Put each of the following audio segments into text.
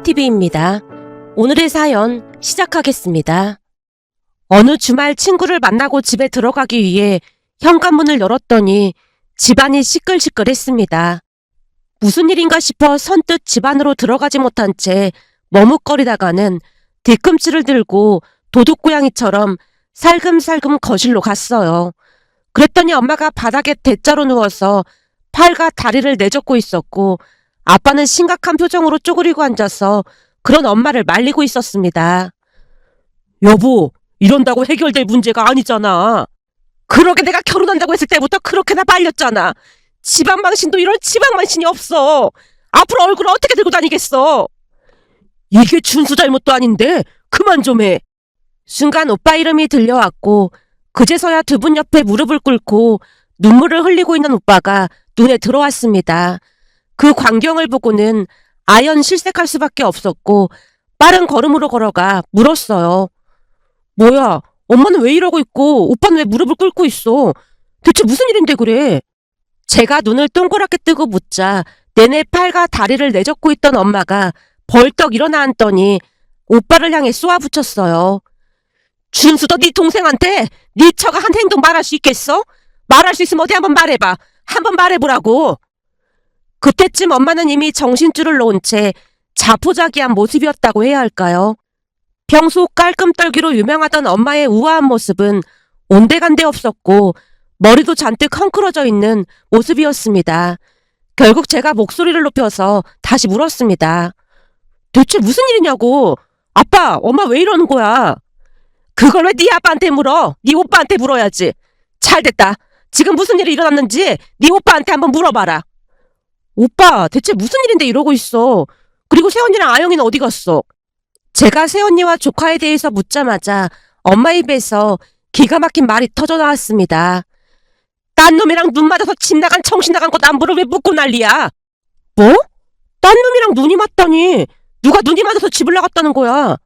아영이TV입니다. 오늘의 사연 시작하겠습니다. 어느 주말 친구를 만나고 집에 들어가기 위해 현관문을 열었더니 집안이 시끌시끌했습니다. 무슨 일인가 싶어 선뜻 집 안으로 들어가지 못한 채 머뭇거리다가는 뒤꿈치를 들고 도둑고양이처럼 살금살금 거실로 갔어요. 그랬더니 엄마가 바닥에 대자로 누워서 팔과 다리를 내젓고 있었고 아빠는 심각한 표정으로 쪼그리고 앉아서 그런 엄마를 말리고 있었습니다. 여보, 이런다고 해결될 문제가 아니잖아. 그러게 내가 결혼한다고 했을 때부터 그렇게나 말렸잖아. 지방망신도 이런 지방망신이 없어. 앞으로 얼굴을 어떻게 들고 다니겠어. 이게 준수 잘못도 아닌데 그만 좀 해. 순간 오빠 이름이 들려왔고 그제서야 두 분 옆에 무릎을 꿇고 눈물을 흘리고 있는 오빠가 눈에 들어왔습니다. 그 광경을 보고는 아연 실색할 수밖에 없었고 빠른 걸음으로 걸어가 물었어요. 뭐야, 엄마는 왜 이러고 있고 오빠는 왜 무릎을 꿇고 있어? 대체 무슨 일인데 그래? 제가 눈을 동그랗게 뜨고 묻자 내내 팔과 다리를 내젓고 있던 엄마가 벌떡 일어나 앉더니 오빠를 향해 쏘아붙였어요. 준수, 너 네 동생한테 네 처가 한 행동 말할 수 있겠어? 말할 수 있으면 어디 한번 말해봐. 한번 말해보라고. 그때쯤 엄마는 이미 정신줄을 놓은 채 자포자기한 모습이었다고 해야 할까요? 평소 깔끔떨기로 유명하던 엄마의 우아한 모습은 온데간데 없었고 머리도 잔뜩 헝클어져 있는 모습이었습니다. 결국 제가 목소리를 높여서 다시 물었습니다. 대체 무슨 일이냐고. 아빠, 엄마 왜 이러는 거야? 그걸 왜 네 아빠한테 물어? 네 오빠한테 물어야지. 잘됐다. 지금 무슨 일이 일어났는지 네 오빠한테 한번 물어봐라. 오빠, 대체 무슨 일인데 이러고 있어? 그리고 새언니랑 아영이는 어디 갔어? 제가 새언니와 조카에 대해서 묻자마자 엄마 입에서 기가 막힌 말이 터져 나왔습니다. 딴 놈이랑 눈 맞아서 집 나간 정신 나간 것 남부를 왜 묻고 난리야? 뭐? 딴 놈이랑 눈이 맞다니? 누가 눈이 맞아서 집을 나갔다는 거야?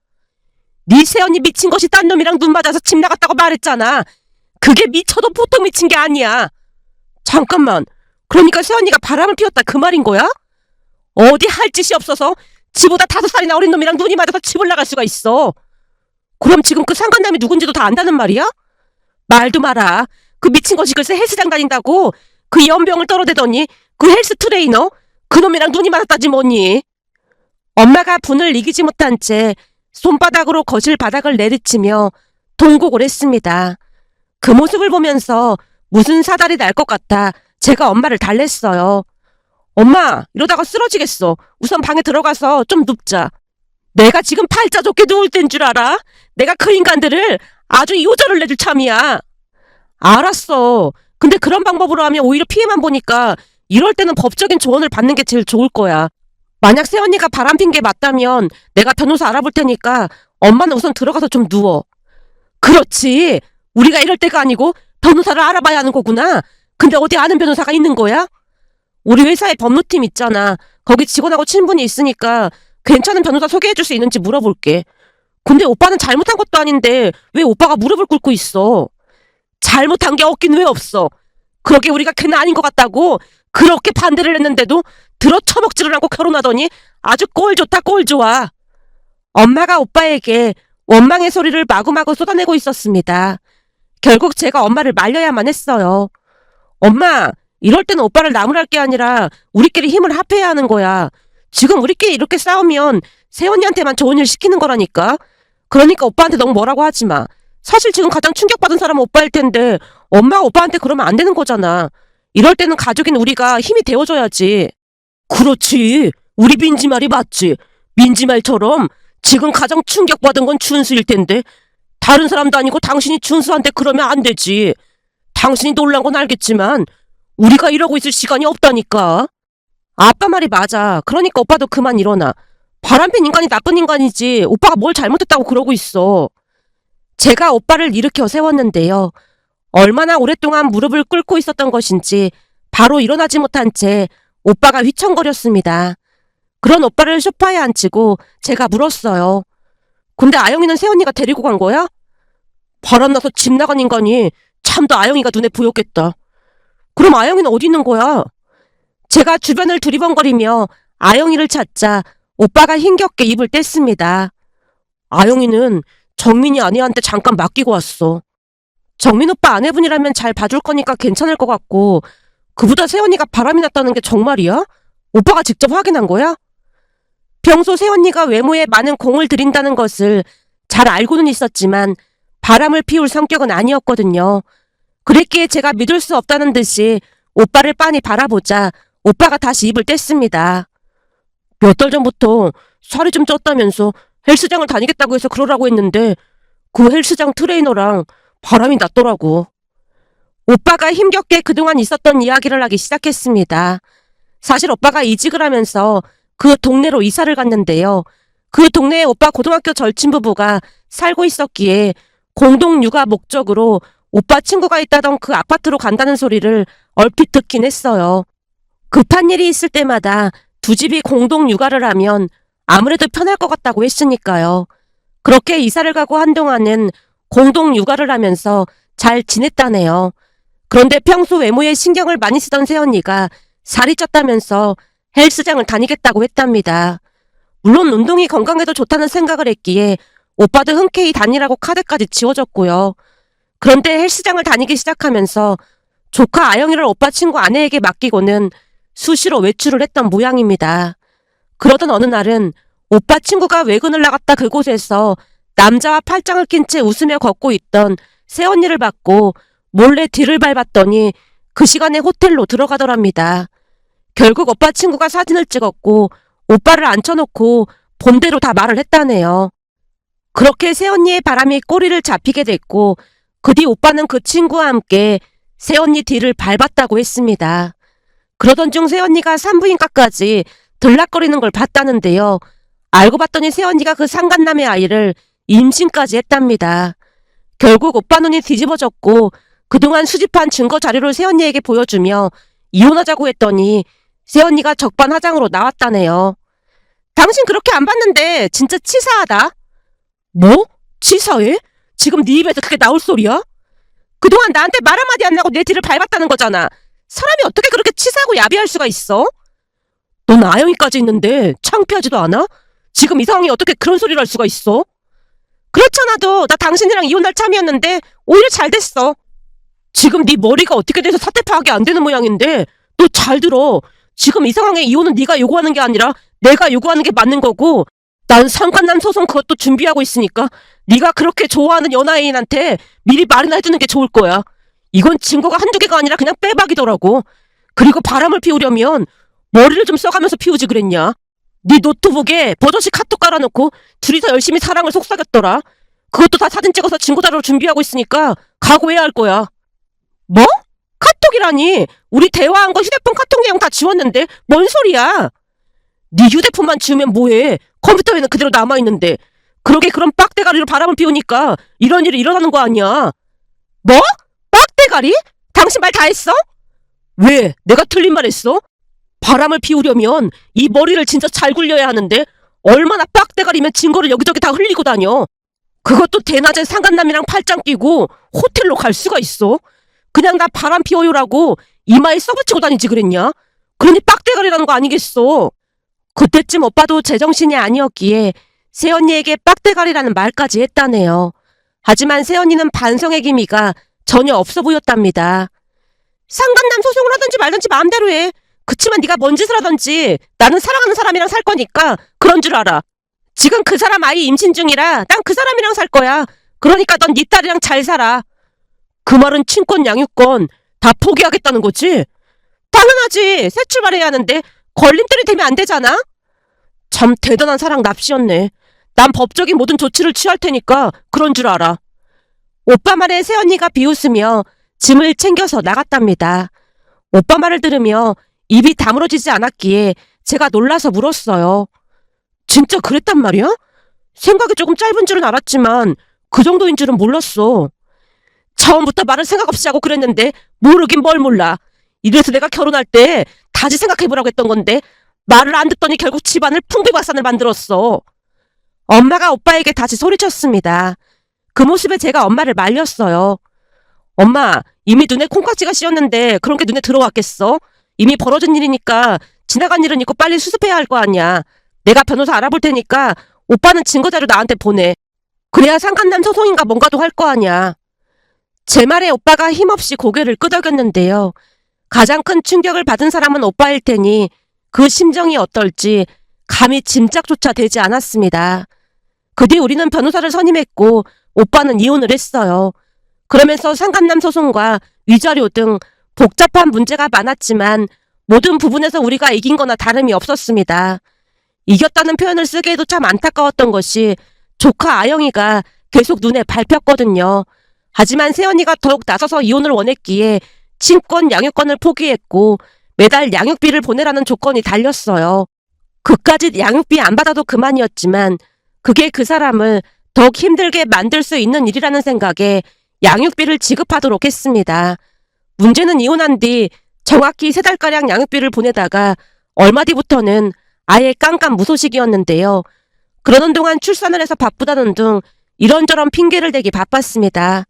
네 새언니 미친 것이 딴 놈이랑 눈 맞아서 집 나갔다고 말했잖아. 그게 미쳐도 보통 미친 게 아니야. 잠깐만. 그러니까 새언니가 바람을 피웠다 그 말인 거야? 어디 할 짓이 없어서 지보다 5살이나 어린 놈이랑 눈이 맞아서 집을 나갈 수가 있어. 그럼 지금 그 상간남이 누군지도 다 안다는 말이야? 말도 마라. 그 미친 것이 글쎄 헬스장 다닌다고 그 연병을 떨어대더니 그 헬스 트레이너 그놈이랑 눈이 맞았다지 뭐니. 엄마가 분을 이기지 못한 채 손바닥으로 거실 바닥을 내리치며 통곡을 했습니다. 그 모습을 보면서 무슨 사달이 날 것 같아 제가 엄마를 달랬어요. 엄마, 이러다가 쓰러지겠어. 우선 방에 들어가서 좀 눕자. 내가 지금 팔자 좋게 누울 땐 줄 알아? 내가 그 인간들을 아주 요절을 내줄 참이야. 알았어. 근데 그런 방법으로 하면 오히려 피해만 보니까 이럴 때는 법적인 조언을 받는 게 제일 좋을 거야. 만약 새언니가 바람핀 게 맞다면 내가 변호사 알아볼 테니까 엄마는 우선 들어가서 좀 누워. 그렇지. 우리가 이럴 때가 아니고 변호사를 알아봐야 하는 거구나. 근데 어디 아는 변호사가 있는 거야? 우리 회사에 법무팀 있잖아. 거기 직원하고 친분이 있으니까 괜찮은 변호사 소개해줄 수 있는지 물어볼게. 근데 오빠는 잘못한 것도 아닌데 왜 오빠가 무릎을 꿇고 있어? 잘못한 게 없긴 왜 없어? 그러게 우리가 걔는 아닌 것 같다고 그렇게 반대를 했는데도 들어 처먹지를 않고 결혼하더니 아주 꼴 좋다 꼴 좋아. 엄마가 오빠에게 원망의 소리를 마구마구 쏟아내고 있었습니다. 결국 제가 엄마를 말려야만 했어요. 엄마, 이럴 때는 오빠를 나무랄 게 아니라 우리끼리 힘을 합해야 하는 거야. 지금 우리끼리 이렇게 싸우면 새언니한테만 좋은 일 시키는 거라니까. 그러니까 오빠한테 너무 뭐라고 하지 마. 사실 지금 가장 충격받은 사람은 오빠일 텐데 엄마가 오빠한테 그러면 안 되는 거잖아. 이럴 때는 가족인 우리가 힘이 되어줘야지. 그렇지. 우리 민지 말이 맞지. 민지 말처럼 지금 가장 충격받은 건 준수일 텐데 다른 사람도 아니고 당신이 준수한테 그러면 안 되지. 당신이 놀란 건 알겠지만 우리가 이러고 있을 시간이 없다니까. 아빠 말이 맞아. 그러니까 오빠도 그만 일어나. 바람핀 인간이 나쁜 인간이지 오빠가 뭘 잘못했다고 그러고 있어. 제가 오빠를 일으켜 세웠는데요. 얼마나 오랫동안 무릎을 꿇고 있었던 것인지 바로 일어나지 못한 채 오빠가 휘청거렸습니다. 그런 오빠를 소파에 앉히고 제가 물었어요. 근데 아영이는 새언니가 데리고 간 거야? 바람나서 집 나간 인간이 참도 아영이가 눈에 보였겠다. 그럼 아영이는 어디 있는 거야? 제가 주변을 두리번거리며 아영이를 찾자 오빠가 힘겹게 입을 뗐습니다. 아영이는 정민이 아내한테 잠깐 맡기고 왔어. 정민 오빠 아내분이라면 잘 봐줄 거니까 괜찮을 것 같고 그보다 세언니가 바람이 났다는 게 정말이야? 오빠가 직접 확인한 거야? 평소 세언니가 외모에 많은 공을 들인다는 것을 잘 알고는 있었지만 바람을 피울 성격은 아니었거든요. 그랬기에 제가 믿을 수 없다는 듯이 오빠를 빤히 바라보자 오빠가 다시 입을 뗐습니다. 몇 달 전부터 살이 좀 쪘다면서 헬스장을 다니겠다고 해서 그러라고 했는데 그 헬스장 트레이너랑 바람이 났더라고. 오빠가 힘겹게 그동안 있었던 이야기를 하기 시작했습니다. 사실 오빠가 이직을 하면서 그 동네로 이사를 갔는데요. 그 동네에 오빠 고등학교 절친 부부가 살고 있었기에 공동 육아 목적으로 오빠 친구가 있다던 그 아파트로 간다는 소리를 얼핏 듣긴 했어요. 급한 일이 있을 때마다 두 집이 공동 육아를 하면 아무래도 편할 것 같다고 했으니까요. 그렇게 이사를 가고 한동안은 공동 육아를 하면서 잘 지냈다네요. 그런데 평소 외모에 신경을 많이 쓰던 새언니가 살이 쪘다면서 헬스장을 다니겠다고 했답니다. 물론 운동이 건강에도 좋다는 생각을 했기에 오빠도 흔쾌히 다니라고 카드까지 지워줬고요. 그런데 헬스장을 다니기 시작하면서 조카 아영이를 오빠 친구 아내에게 맡기고는 수시로 외출을 했던 모양입니다. 그러던 어느 날은 오빠 친구가 외근을 나갔다 그곳에서 남자와 팔짱을 낀 채 웃으며 걷고 있던 새언니를 봤고 몰래 뒤를 밟았더니 그 시간에 호텔로 들어가더랍니다. 결국 오빠 친구가 사진을 찍었고 오빠를 앉혀놓고 본대로 다 말을 했다네요. 그렇게 새언니의 바람이 꼬리를 잡히게 됐고 그 뒤 오빠는 그 친구와 함께 새언니 뒤를 밟았다고 했습니다. 그러던 중 새언니가 산부인과까지 들락거리는 걸 봤다는데요. 알고 봤더니 새언니가 그 상간남의 아이를 임신까지 했답니다. 결국 오빠 눈이 뒤집어졌고 그동안 수집한 증거 자료를 새언니에게 보여주며 이혼하자고 했더니 새언니가 적반하장으로 나왔다네요. 당신 그렇게 안 봤는데 진짜 치사하다. 뭐? 치사해? 지금 네 입에서 그게 나올 소리야? 그동안 나한테 말 한마디 안 하고 내 뒤를 밟았다는 거잖아. 사람이 어떻게 그렇게 치사하고 야비할 수가 있어? 넌 아영이까지 있는데 창피하지도 않아? 지금 이 상황에 어떻게 그런 소리를 할 수가 있어? 그렇잖아도 나 당신이랑 이혼할 참이었는데 오히려 잘 됐어. 지금 네 머리가 어떻게 돼서 사태 파악이 안 되는 모양인데 너 잘 들어. 지금 이 상황에 이혼은 네가 요구하는 게 아니라 내가 요구하는 게 맞는 거고 난 상간남 소송 그것도 준비하고 있으니까 네가 그렇게 좋아하는 연하인한테 미리 말이나 해주는 게 좋을 거야. 이건 증거가 한두 개가 아니라 그냥 빼박이더라고. 그리고 바람을 피우려면 머리를 좀 써가면서 피우지 그랬냐. 네 노트북에 버젓이 카톡 깔아놓고 둘이서 열심히 사랑을 속삭였더라. 그것도 다 사진 찍어서 증거자료로 준비하고 있으니까 각오해야 할 거야. 뭐? 카톡이라니. 우리 대화한 거 휴대폰 카톡 내용 다 지웠는데 뭔 소리야. 네 휴대폰만 지우면 뭐해. 컴퓨터에는 그대로 남아있는데. 그러게 그런 빡대가리로 바람을 피우니까 이런 일이 일어나는 거 아니야. 뭐? 빡대가리? 당신 말 다 했어? 왜? 내가 틀린 말 했어? 바람을 피우려면 이 머리를 진짜 잘 굴려야 하는데 얼마나 빡대가리면 증거를 여기저기 다 흘리고 다녀. 그것도 대낮에 상간남이랑 팔짱 끼고 호텔로 갈 수가 있어? 그냥 나 바람 피워요라고 이마에 써붙이고 다니지 그랬냐? 그러니 빡대가리라는 거 아니겠어. 그때쯤 오빠도 제정신이 아니었기에 새언니에게 빡대가리라는 말까지 했다네요. 하지만 새언니는 반성의 기미가 전혀 없어 보였답니다. 상간남 소송을 하든지 말든지 마음대로 해. 그치만 네가 뭔 짓을 하든지 나는 사랑하는 사람이랑 살 거니까 그런 줄 알아. 지금 그 사람 아이 임신 중이라 난 그 사람이랑 살 거야. 그러니까 넌 네 딸이랑 잘 살아. 그 말은 친권 양육권 다 포기하겠다는 거지? 당연하지. 새 출발해야 하는데 걸림돌이 되면 안 되잖아. 참 대단한 사랑 납시였네. 난 법적인 모든 조치를 취할 테니까 그런 줄 알아. 오빠 말에 새언니가 비웃으며 짐을 챙겨서 나갔답니다. 오빠 말을 들으며 입이 다물어지지 않았기에 제가 놀라서 물었어요. 진짜 그랬단 말이야? 생각이 조금 짧은 줄은 알았지만 그 정도인 줄은 몰랐어. 처음부터 말을 생각 없이 하고 그랬는데 모르긴 뭘 몰라. 이래서 내가 결혼할 때 다시 생각해보라고 했던 건데 말을 안 듣더니 결국 집안을 풍비박산을 만들었어. 엄마가 오빠에게 다시 소리쳤습니다. 그 모습에 제가 엄마를 말렸어요. 엄마, 이미 눈에 콩깍지가 씌었는데 그런 게 눈에 들어왔겠어? 이미 벌어진 일이니까 지나간 일은 있고 빨리 수습해야 할 거 아니야. 내가 변호사 알아볼 테니까 오빠는 증거자료 나한테 보내. 그래야 상간남 소송인가 뭔가도 할 거 아니야. 제 말에 오빠가 힘없이 고개를 끄덕였는데요. 가장 큰 충격을 받은 사람은 오빠일 테니 그 심정이 어떨지 감히 짐작조차 되지 않았습니다. 그 뒤 우리는 변호사를 선임했고 오빠는 이혼을 했어요. 그러면서 상간남 소송과 위자료 등 복잡한 문제가 많았지만 모든 부분에서 우리가 이긴 거나 다름이 없었습니다. 이겼다는 표현을 쓰기에도 참 안타까웠던 것이 조카 아영이가 계속 눈에 밟혔거든요. 하지만 새언니가 더욱 나서서 이혼을 원했기에 친권 양육권을 포기했고 매달 양육비를 보내라는 조건이 달렸어요. 그까짓 양육비 안 받아도 그만이었지만 그게 그 사람을 더욱 힘들게 만들 수 있는 일이라는 생각에 양육비를 지급하도록 했습니다. 문제는 이혼한 뒤 정확히 3달가량 양육비를 보내다가 얼마 뒤부터는 아예 깜깜무소식이었는데요. 그러는 동안 출산을 해서 바쁘다는 등 이런저런 핑계를 대기 바빴습니다.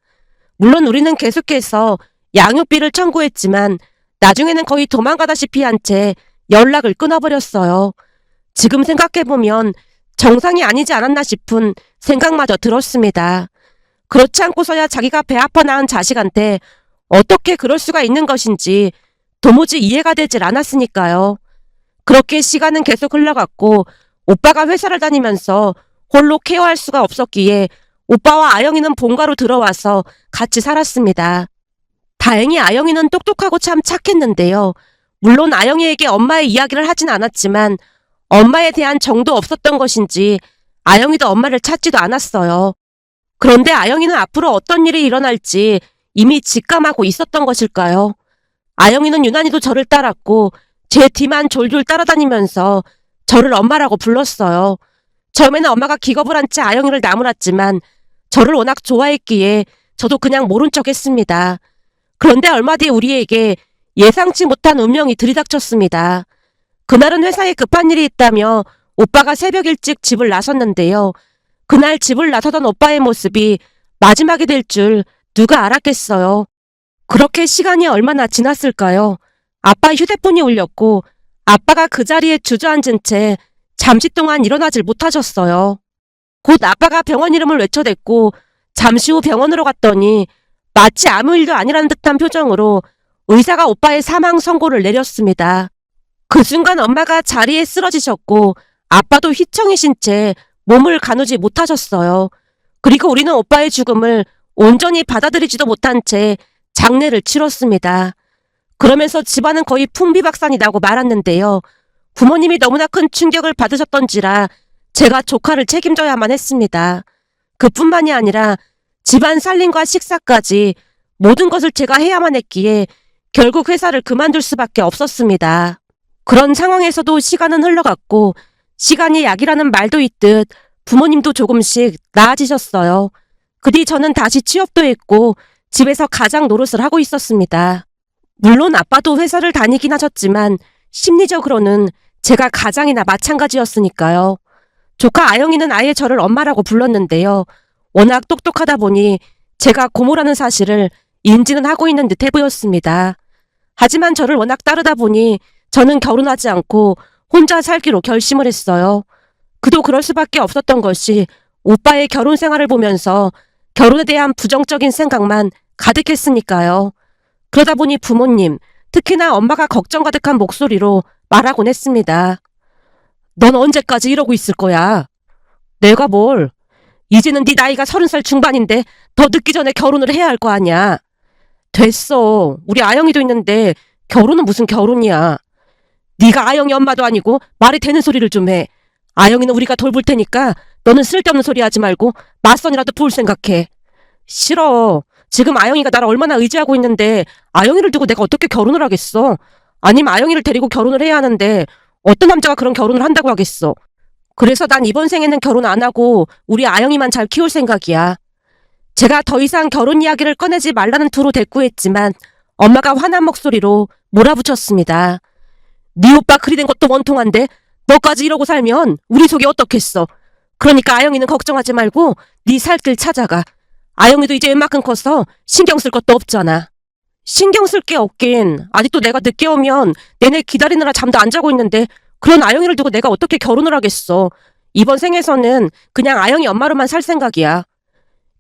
물론 우리는 계속해서 양육비를 청구했지만 나중에는 거의 도망가다시피 한 채 연락을 끊어버렸어요. 지금 생각해보면 정상이 아니지 않았나 싶은 생각마저 들었습니다. 그렇지 않고서야 자기가 배 아파 낳은 자식한테 어떻게 그럴 수가 있는 것인지 도무지 이해가 되질 않았으니까요. 그렇게 시간은 계속 흘러갔고 오빠가 회사를 다니면서 홀로 케어할 수가 없었기에 오빠와 아영이는 본가로 들어와서 같이 살았습니다. 다행히 아영이는 똑똑하고 참 착했는데요. 물론 아영이에게 엄마의 이야기를 하진 않았지만 엄마에 대한 정도 없었던 것인지 아영이도 엄마를 찾지도 않았어요. 그런데 아영이는 앞으로 어떤 일이 일어날지 이미 직감하고 있었던 것일까요? 아영이는 유난히도 저를 따랐고 제 뒤만 졸졸 따라다니면서 저를 엄마라고 불렀어요. 처음에는 엄마가 기겁을 한 채 아영이를 나무랐지만 저를 워낙 좋아했기에 저도 그냥 모른 척 했습니다. 그런데 얼마 뒤 우리에게 예상치 못한 운명이 들이닥쳤습니다. 그날은 회사에 급한 일이 있다며 오빠가 새벽 일찍 집을 나섰는데요. 그날 집을 나서던 오빠의 모습이 마지막이 될 줄 누가 알았겠어요. 그렇게 시간이 얼마나 지났을까요? 아빠 휴대폰이 울렸고 아빠가 그 자리에 주저앉은 채 잠시 동안 일어나질 못하셨어요. 곧 아빠가 병원 이름을 외쳐댔고 잠시 후 병원으로 갔더니 마치 아무 일도 아니라는 듯한 표정으로 의사가 오빠의 사망 선고를 내렸습니다. 그 순간 엄마가 자리에 쓰러지셨고 아빠도 휘청이신 채 몸을 가누지 못하셨어요. 그리고 우리는 오빠의 죽음을 온전히 받아들이지도 못한 채 장례를 치렀습니다. 그러면서 집안은 거의 풍비박산이 나고 말았는데요. 부모님이 너무나 큰 충격을 받으셨던지라 제가 조카를 책임져야만 했습니다. 그뿐만이 아니라 집안 살림과 식사까지 모든 것을 제가 해야만 했기에 결국 회사를 그만둘 수밖에 없었습니다. 그런 상황에서도 시간은 흘러갔고 시간이 약이라는 말도 있듯 부모님도 조금씩 나아지셨어요. 그 뒤 저는 다시 취업도 했고 집에서 가장 노릇을 하고 있었습니다. 물론 아빠도 회사를 다니긴 하셨지만 심리적으로는 제가 가장이나 마찬가지였으니까요. 조카 아영이는 아예 저를 엄마라고 불렀는데요. 워낙 똑똑하다 보니 제가 고모라는 사실을 인지는 하고 있는 듯해 보였습니다. 하지만 저를 워낙 따르다 보니 저는 결혼하지 않고 혼자 살기로 결심을 했어요. 그도 그럴 수밖에 없었던 것이 오빠의 결혼 생활을 보면서 결혼에 대한 부정적인 생각만 가득했으니까요. 그러다 보니 부모님, 특히나 엄마가 걱정 가득한 목소리로 말하곤 했습니다. 넌 언제까지 이러고 있을 거야? 내가 뭘? 이제는 네 나이가 30살 중반인데 더 늦기 전에 결혼을 해야 할 거 아니야. 됐어. 우리 아영이도 있는데 결혼은 무슨 결혼이야. 네가 아영이 엄마도 아니고 말이 되는 소리를 좀 해. 아영이는 우리가 돌볼 테니까 너는 쓸데없는 소리 하지 말고 맞선이라도 볼 생각해. 싫어. 지금 아영이가 나를 얼마나 의지하고 있는데 아영이를 두고 내가 어떻게 결혼을 하겠어. 아니면 아영이를 데리고 결혼을 해야 하는데 어떤 남자가 그런 결혼을 한다고 하겠어. 그래서 난 이번 생에는 결혼 안 하고 우리 아영이만 잘 키울 생각이야. 제가 더 이상 결혼 이야기를 꺼내지 말라는 투로 대꾸했지만 엄마가 화난 목소리로 몰아붙였습니다. 네 오빠 그리 된 것도 원통한데 너까지 이러고 살면 우리 속이 어떻겠어. 그러니까 아영이는 걱정하지 말고 네 살 길 찾아가. 아영이도 이제 웬만큼 커서 신경 쓸 것도 없잖아. 신경 쓸 게 없긴. 아직도 내가 늦게 오면 내내 기다리느라 잠도 안 자고 있는데 그런 아영이를 두고 내가 어떻게 결혼을 하겠어. 이번 생에서는 그냥 아영이 엄마로만 살 생각이야.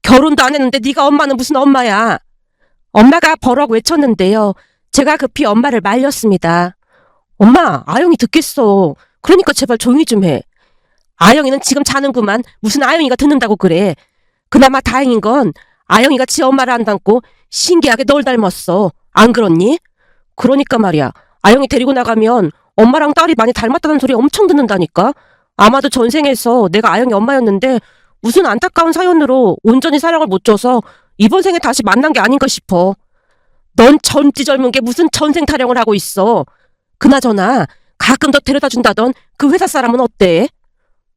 결혼도 안 했는데 네가 엄마는 무슨 엄마야. 엄마가 버럭 외쳤는데요. 제가 급히 엄마를 말렸습니다. 엄마, 아영이 듣겠어. 그러니까 제발 조용히 좀 해. 아영이는 지금 자는구만. 무슨 아영이가 듣는다고 그래. 그나마 다행인 건 아영이가 지 엄마를 안 닮고 신기하게 널 닮았어. 안 그렇니? 그러니까 말이야. 아영이 데리고 나가면 엄마랑 딸이 많이 닮았다는 소리 엄청 듣는다니까. 아마도 전생에서 내가 아영이 엄마였는데 무슨 안타까운 사연으로 온전히 사랑을 못 줘서 이번 생에 다시 만난 게 아닌가 싶어. 넌 젊지 젊은 게 무슨 전생 타령을 하고 있어. 그나저나 가끔 더 데려다 준다던 그 회사 사람은 어때?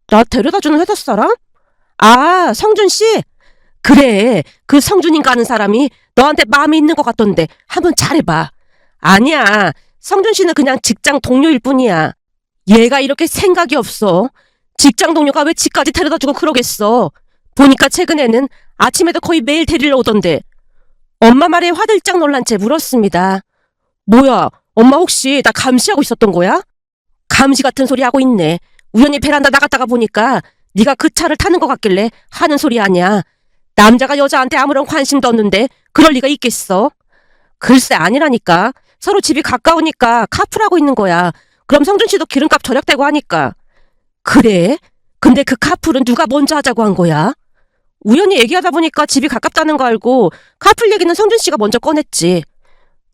나 데려다 주는 회사 사람? 아, 성준 씨? 그래, 그 성준인가 하는 사람이 너한테 마음이 있는 것 같던데 한번 잘해봐. 아니야, 성준 씨는 그냥 직장 동료일 뿐이야. 얘가 이렇게 생각이 없어. 직장 동료가 왜 집까지 데려다 주고 그러겠어. 보니까 최근에는 아침에도 거의 매일 데리러 오던데. 엄마 말에 화들짝 놀란 채 물었습니다. 뭐야, 엄마 혹시 나 감시하고 있었던 거야? 감시 같은 소리 하고 있네. 우연히 베란다 나갔다가 보니까 네가 그 차를 타는 것 같길래 하는 소리 아니야. 남자가 여자한테 아무런 관심도 없는데 그럴 리가 있겠어? 글쎄 아니라니까. 서로 집이 가까우니까 카풀하고 있는 거야. 그럼 성준 씨도 기름값 절약되고 하니까. 그래? 근데 그 카풀은 누가 먼저 하자고 한 거야? 우연히 얘기하다 보니까 집이 가깝다는 거 알고 카풀 얘기는 성준 씨가 먼저 꺼냈지.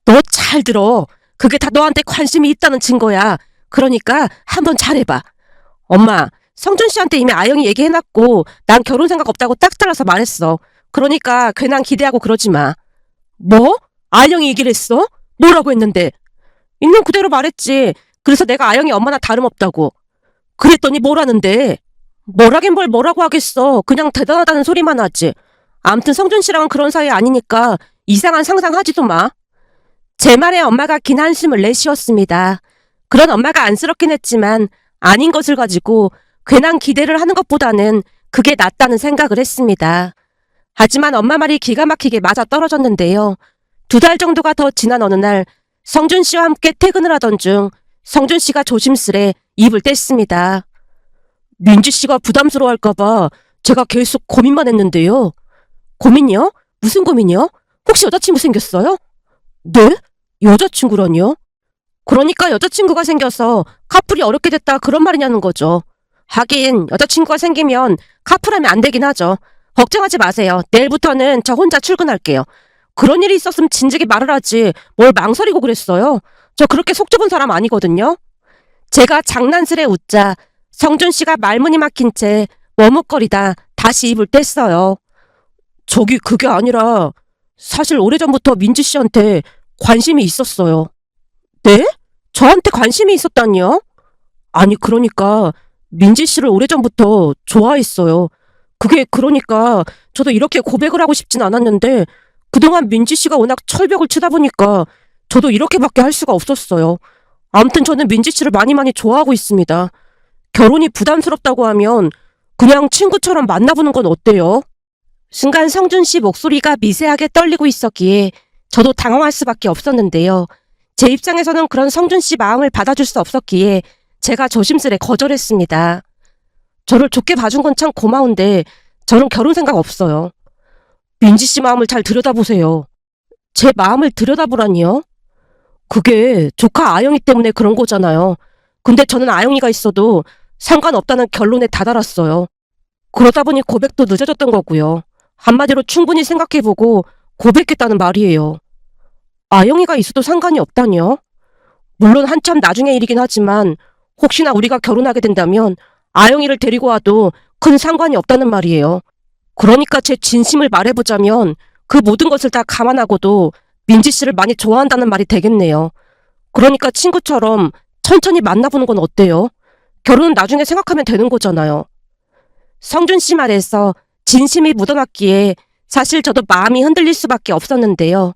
너 잘 들어. 그게 다 너한테 관심이 있다는 증거야. 그러니까 한번 잘해봐. 엄마, 성준 씨한테 이미 아영이 얘기해놨고 난 결혼 생각 없다고 딱 잘라서 말했어. 그러니까 괜한 기대하고 그러지 마. 뭐? 아영이 얘기를 했어? 뭐라고 했는데? 있는 그대로 말했지. 그래서 내가 아영이 엄마나 다름없다고. 그랬더니 뭐라는데? 뭐라긴 뭘 뭐라고 하겠어. 그냥 대단하다는 소리만 하지. 암튼 성준 씨랑은 그런 사이 아니니까 이상한 상상하지도 마. 제 말에 엄마가 긴 한숨을 내쉬었습니다. 그런 엄마가 안쓰럽긴 했지만 아닌 것을 가지고 괜한 기대를 하는 것보다는 그게 낫다는 생각을 했습니다. 하지만 엄마 말이 기가 막히게 맞아 떨어졌는데요. 2달 정도가 더 지난 어느 날 성준 씨와 함께 퇴근을 하던 중 성준 씨가 조심스레 입을 뗐습니다. 민지 씨가 부담스러워할까봐 제가 계속 고민만 했는데요. 고민이요? 무슨 고민이요? 혹시 여자친구 생겼어요? 네? 여자친구라니요? 그러니까 여자친구가 생겨서 카풀이 어렵게 됐다 그런 말이냐는 거죠. 하긴 여자친구가 생기면 카풀하면 안 되긴 하죠. 걱정하지 마세요. 내일부터는 저 혼자 출근할게요. 그런 일이 있었으면 진즉에 말을 하지 뭘 망설이고 그랬어요. 저 그렇게 속 좁은 사람 아니거든요. 제가 장난스레 웃자 성준 씨가 말문이 막힌 채 머뭇거리다 다시 입을 뗐어요. 저기 그게 아니라 사실 오래전부터 민지 씨한테 관심이 있었어요. 네? 저한테 관심이 있었다니요? 아니 그러니까 민지 씨를 오래전부터 좋아했어요. 그게 그러니까 저도 이렇게 고백을 하고 싶진 않았는데 그동안 민지 씨가 워낙 철벽을 치다 보니까 저도 이렇게밖에 할 수가 없었어요. 아무튼 저는 민지 씨를 많이 좋아하고 있습니다. 결혼이 부담스럽다고 하면 그냥 친구처럼 만나보는 건 어때요? 순간 성준 씨 목소리가 미세하게 떨리고 있었기에 저도 당황할 수밖에 없었는데요. 제 입장에서는 그런 성준 씨 마음을 받아줄 수 없었기에 제가 조심스레 거절했습니다. 저를 좋게 봐준 건 참 고마운데 저는 결혼 생각 없어요. 민지 씨 마음을 잘 들여다보세요. 제 마음을 들여다보라니요? 그게 조카 아영이 때문에 그런 거잖아요. 근데 저는 아영이가 있어도 상관없다는 결론에 다다랐어요. 그러다 보니 고백도 늦어졌던 거고요. 한마디로 충분히 생각해보고 고백했다는 말이에요. 아영이가 있어도 상관이 없다니요? 물론 한참 나중의 일이긴 하지만 혹시나 우리가 결혼하게 된다면 아영이를 데리고 와도 큰 상관이 없다는 말이에요. 그러니까 제 진심을 말해보자면 그 모든 것을 다 감안하고도 민지 씨를 많이 좋아한다는 말이 되겠네요. 그러니까 친구처럼 천천히 만나보는 건 어때요? 결혼은 나중에 생각하면 되는 거잖아요. 성준 씨 말에서 진심이 묻어났기에 사실 저도 마음이 흔들릴 수밖에 없었는데요.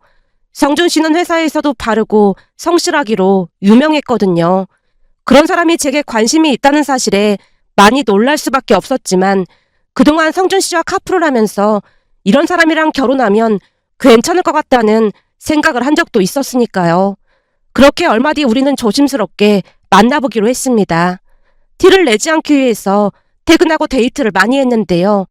성준 씨는 회사에서도 바르고 성실하기로 유명했거든요. 그런 사람이 제게 관심이 있다는 사실에 많이 놀랄 수밖에 없었지만 그동안 성준 씨와 카풀을 하면서 이런 사람이랑 결혼하면 괜찮을 것 같다는 생각을 한 적도 있었으니까요. 그렇게 얼마 뒤 우리는 조심스럽게 만나보기로 했습니다. 티를 내지 않기 위해서 퇴근하고 데이트를 많이 했는데요.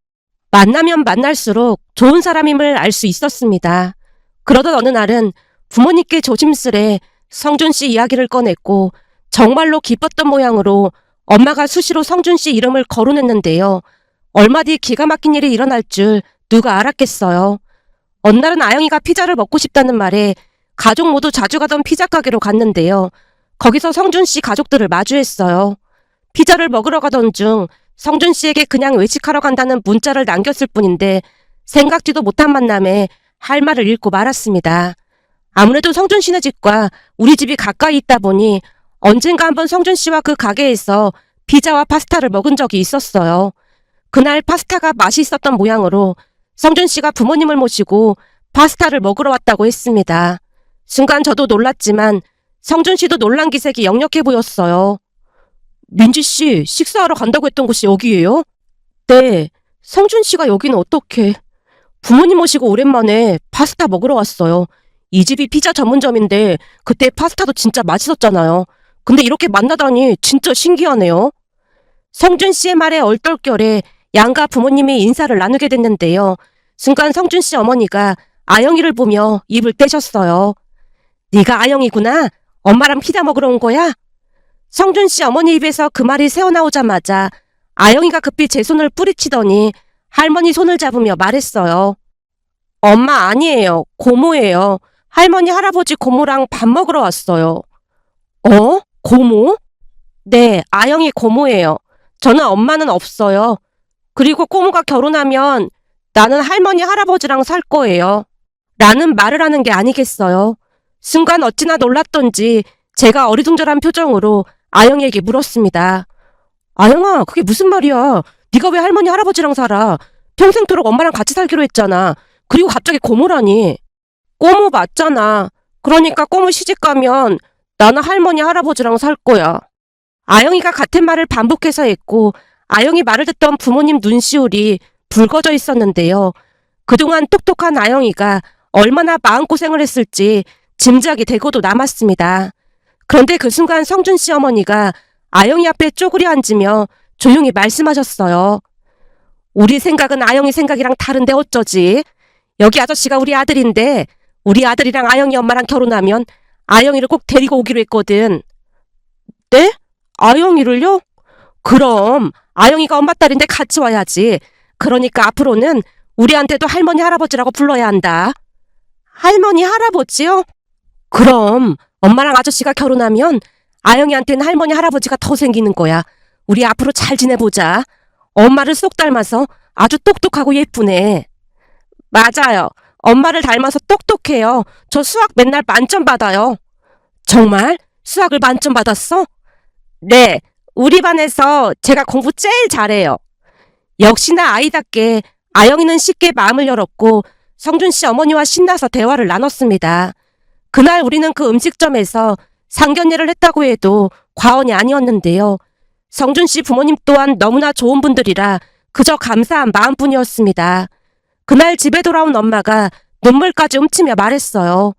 만나면 만날수록 좋은 사람임을 알 수 있었습니다. 그러던 어느 날은 부모님께 조심스레 성준 씨 이야기를 꺼냈고 정말로 기뻤던 모양으로 엄마가 수시로 성준 씨 이름을 거론했는데요. 얼마 뒤 기가 막힌 일이 일어날 줄 누가 알았겠어요. 어느 날은 아영이가 피자를 먹고 싶다는 말에 가족 모두 자주 가던 피자 가게로 갔는데요. 거기서 성준 씨 가족들을 마주했어요. 피자를 먹으러 가던 중 성준 씨에게 그냥 외식하러 간다는 문자를 남겼을 뿐인데 생각지도 못한 만남에 할 말을 잃고 말았습니다. 아무래도 성준 씨네 집과 우리 집이 가까이 있다 보니 언젠가 한번 성준 씨와 그 가게에서 피자와 파스타를 먹은 적이 있었어요. 그날 파스타가 맛이 있었던 모양으로 성준 씨가 부모님을 모시고 파스타를 먹으러 왔다고 했습니다. 순간 저도 놀랐지만 성준 씨도 놀란 기색이 역력해 보였어요. 민지 씨, 식사하러 간다고 했던 곳이 여기예요? 네. 성준 씨가 여기는 어떻게? 부모님 모시고 오랜만에 파스타 먹으러 왔어요. 이 집이 피자 전문점인데 그때 파스타도 진짜 맛있었잖아요. 근데 이렇게 만나다니 진짜 신기하네요. 성준 씨의 말에 얼떨결에 양가 부모님이 인사를 나누게 됐는데요. 순간 성준 씨 어머니가 아영이를 보며 입을 떼셨어요. 네가 아영이구나. 엄마랑 피자 먹으러 온 거야? 성준 씨 어머니 입에서 그 말이 새어나오자마자 아영이가 급히 제 손을 뿌리치더니 할머니 손을 잡으며 말했어요. 엄마 아니에요. 고모예요. 할머니, 할아버지, 고모랑 밥 먹으러 왔어요. 어? 고모? 네, 아영이 고모예요. 저는 엄마는 없어요. 그리고 고모가 결혼하면 나는 할머니, 할아버지랑 살 거예요. 라는 말을 하는 게 아니겠어요. 순간 어찌나 놀랐던지 제가 어리둥절한 표정으로 아영이에게 물었습니다. 아영아, 그게 무슨 말이야? 네가 왜 할머니, 할아버지랑 살아? 평생토록 엄마랑 같이 살기로 했잖아. 그리고 갑자기 고모라니. 고모 맞잖아. 그러니까 고모 시집가면 나는 할머니, 할아버지랑 살 거야. 아영이가 같은 말을 반복해서 했고 아영이 말을 듣던 부모님 눈시울이 붉어져 있었는데요. 그동안 똑똑한 아영이가 얼마나 마음고생을 했을지 짐작이 되고도 남았습니다. 그런데 그 순간 성준 씨 어머니가 아영이 앞에 쪼그려 앉으며 조용히 말씀하셨어요. 우리 생각은 아영이 생각이랑 다른데 어쩌지? 여기 아저씨가 우리 아들인데 우리 아들이랑 아영이 엄마랑 결혼하면 아영이를 꼭 데리고 오기로 했거든. 네? 아영이를요? 그럼 아영이가 엄마 딸인데 같이 와야지. 그러니까 앞으로는 우리한테도 할머니 할아버지라고 불러야 한다. 할머니 할아버지요? 그럼 엄마랑 아저씨가 결혼하면 아영이한테는 할머니 할아버지가 더 생기는 거야. 우리 앞으로 잘 지내보자. 엄마를 쏙 닮아서 아주 똑똑하고 예쁘네. 맞아요. 엄마를 닮아서 똑똑해요. 저 수학 맨날 만점 받아요. 정말? 수학을 만점 받았어? 네. 우리 반에서 제가 공부 제일 잘해요. 역시나 아이답게 아영이는 쉽게 마음을 열었고 성준 씨 어머니와 신나서 대화를 나눴습니다. 그날 우리는 그 음식점에서 상견례를 했다고 해도 과언이 아니었는데요. 성준 씨 부모님 또한 너무나 좋은 분들이라 그저 감사한 마음뿐이었습니다. 그날 집에 돌아온 엄마가 눈물까지 훔치며 말했어요.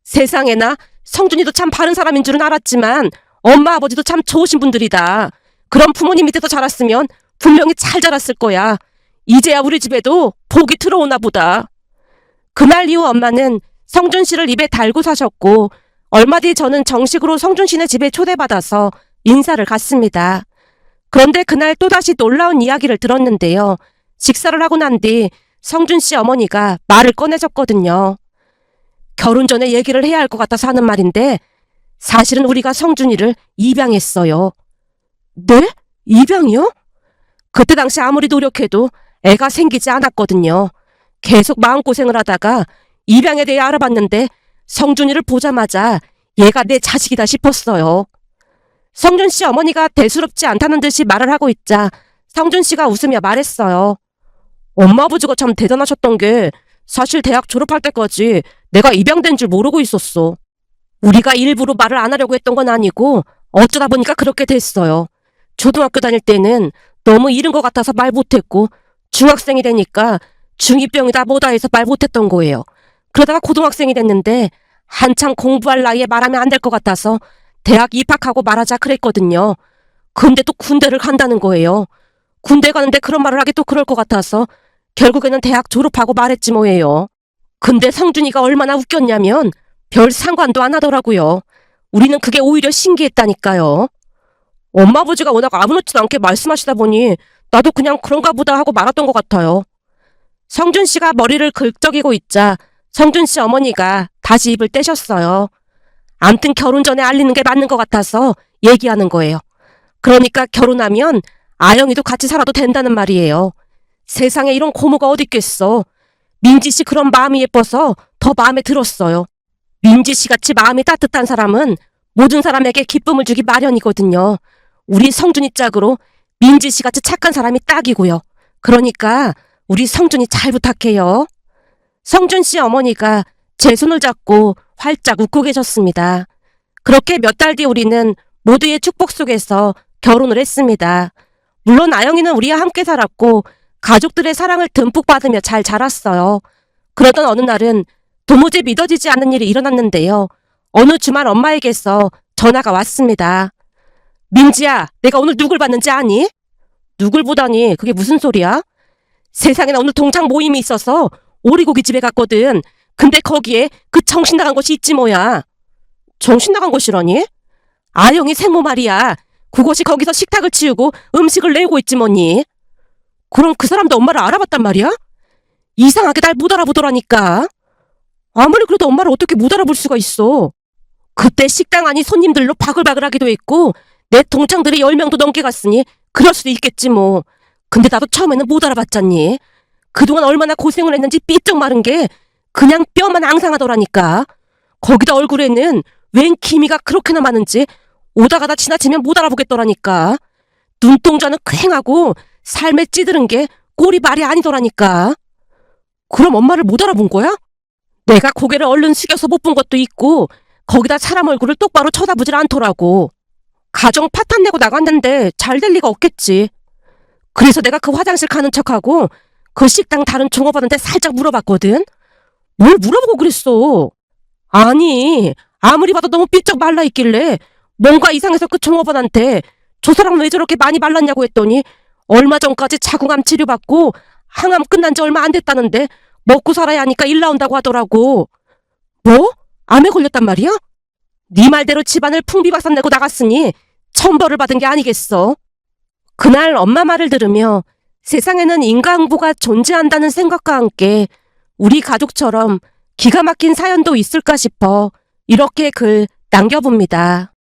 세상에나 성준이도 참 바른 사람인 줄은 알았지만 엄마 아버지도 참 좋으신 분들이다. 그런 부모님 밑에서 자랐으면 분명히 잘 자랐을 거야. 이제야 우리 집에도 복이 들어오나 보다. 그날 이후 엄마는 성준 씨를 입에 달고 사셨고 얼마 뒤 저는 정식으로 성준 씨네 집에 초대받아서 인사를 갔습니다. 그런데 그날 또다시 놀라운 이야기를 들었는데요. 식사를 하고 난 뒤 성준 씨 어머니가 말을 꺼내셨거든요. 결혼 전에 얘기를 해야 할 것 같아서 하는 말인데 사실은 우리가 성준이를 입양했어요. 네? 입양이요? 그때 당시 아무리 노력해도 애가 생기지 않았거든요. 계속 마음고생을 하다가 입양에 대해 알아봤는데 성준이를 보자마자 얘가 내 자식이다 싶었어요. 성준 씨 어머니가 대수롭지 않다는 듯이 말을 하고 있자 성준 씨가 웃으며 말했어요. 엄마 아버지가 참 대단하셨던 게 사실 대학 졸업할 때까지 내가 입양된 줄 모르고 있었어. 우리가 일부러 말을 안 하려고 했던 건 아니고 어쩌다 보니까 그렇게 됐어요. 초등학교 다닐 때는 너무 이른 것 같아서 말 못했고 중학생이 되니까 중2병이다 뭐다 해서 말 못했던 거예요. 그러다가 고등학생이 됐는데 한창 공부할 나이에 말하면 안 될 것 같아서 대학 입학하고 말하자 그랬거든요. 근데 또 군대를 간다는 거예요. 군대 가는데 그런 말을 하기 또 그럴 것 같아서 결국에는 대학 졸업하고 말했지 뭐예요. 근데 성준이가 얼마나 웃겼냐면 별 상관도 안 하더라고요. 우리는 그게 오히려 신기했다니까요. 엄마 아버지가 워낙 아무렇지도 않게 말씀하시다 보니 나도 그냥 그런가 보다 하고 말았던 것 같아요. 성준 씨가 머리를 긁적이고 있자 성준 씨 어머니가 다시 입을 떼셨어요. 암튼 결혼 전에 알리는 게 맞는 것 같아서 얘기하는 거예요. 그러니까 결혼하면 아영이도 같이 살아도 된다는 말이에요. 세상에 이런 고모가 어디 있겠어. 민지 씨 그런 마음이 예뻐서 더 마음에 들었어요. 민지 씨 같이 마음이 따뜻한 사람은 모든 사람에게 기쁨을 주기 마련이거든요. 우리 성준이 짝으로 민지 씨 같이 착한 사람이 딱이고요. 그러니까 우리 성준이 잘 부탁해요. 성준 씨 어머니가 제 손을 잡고 활짝 웃고 계셨습니다. 그렇게 몇 달 뒤 우리는 모두의 축복 속에서 결혼을 했습니다. 물론 아영이는 우리와 함께 살았고 가족들의 사랑을 듬뿍 받으며 잘 자랐어요. 그러던 어느 날은 도무지 믿어지지 않는 일이 일어났는데요. 어느 주말 엄마에게서 전화가 왔습니다. 민지야, 내가 오늘 누굴 봤는지 아니? 누굴 보다니 그게 무슨 소리야? 세상에나 오늘 동창 모임이 있어서 오리고기 집에 갔거든. 근데 거기에 그 정신 나간 것이 있지 뭐야. 정신 나간 것이라니? 아영이 생모 말이야. 그것이 거기서 식탁을 치우고 음식을 내고 있지 뭐니. 그럼 그 사람도 엄마를 알아봤단 말이야? 이상하게 날 못 알아보더라니까. 아무리 그래도 엄마를 어떻게 못 알아볼 수가 있어. 그때 식당 안이 손님들로 바글바글하기도 했고 내 동창들이 10명도 넘게 갔으니 그럴 수도 있겠지 뭐. 근데 나도 처음에는 못 알아봤잖니. 그동안 얼마나 고생을 했는지 삐쩍 마른 게 그냥 뼈만 앙상하더라니까. 거기다 얼굴에는 웬 기미가 그렇게나 많은지 오다 가다 지나치면 못 알아보겠더라니까. 눈동자는 퀭하고 삶에 찌드른 게 꼴이 말이 아니더라니까. 그럼 엄마를 못 알아본 거야? 내가 고개를 얼른 숙여서 못 본 것도 있고 거기다 사람 얼굴을 똑바로 쳐다보질 않더라고. 가정 파탄 내고 나갔는데 잘 될 리가 없겠지. 그래서 내가 그 화장실 가는 척하고 그 식당 다른 종업원한테 살짝 물어봤거든. 뭘 물어보고 그랬어. 아니, 아무리 봐도 너무 삐쩍 말라있길래 뭔가 이상해서 그 종업원한테 저 사람은 왜 저렇게 많이 말랐냐고 했더니 얼마 전까지 자궁암 치료받고 항암 끝난 지 얼마 안 됐다는데 먹고 살아야 하니까 일 나온다고 하더라고. 뭐? 암에 걸렸단 말이야? 네 말대로 집안을 풍비박산 내고 나갔으니 천벌을 받은 게 아니겠어. 그날 엄마 말을 들으며 세상에는 인과응보가 존재한다는 생각과 함께 우리 가족처럼 기가 막힌 사연도 있을까 싶어 이렇게 글 남겨봅니다.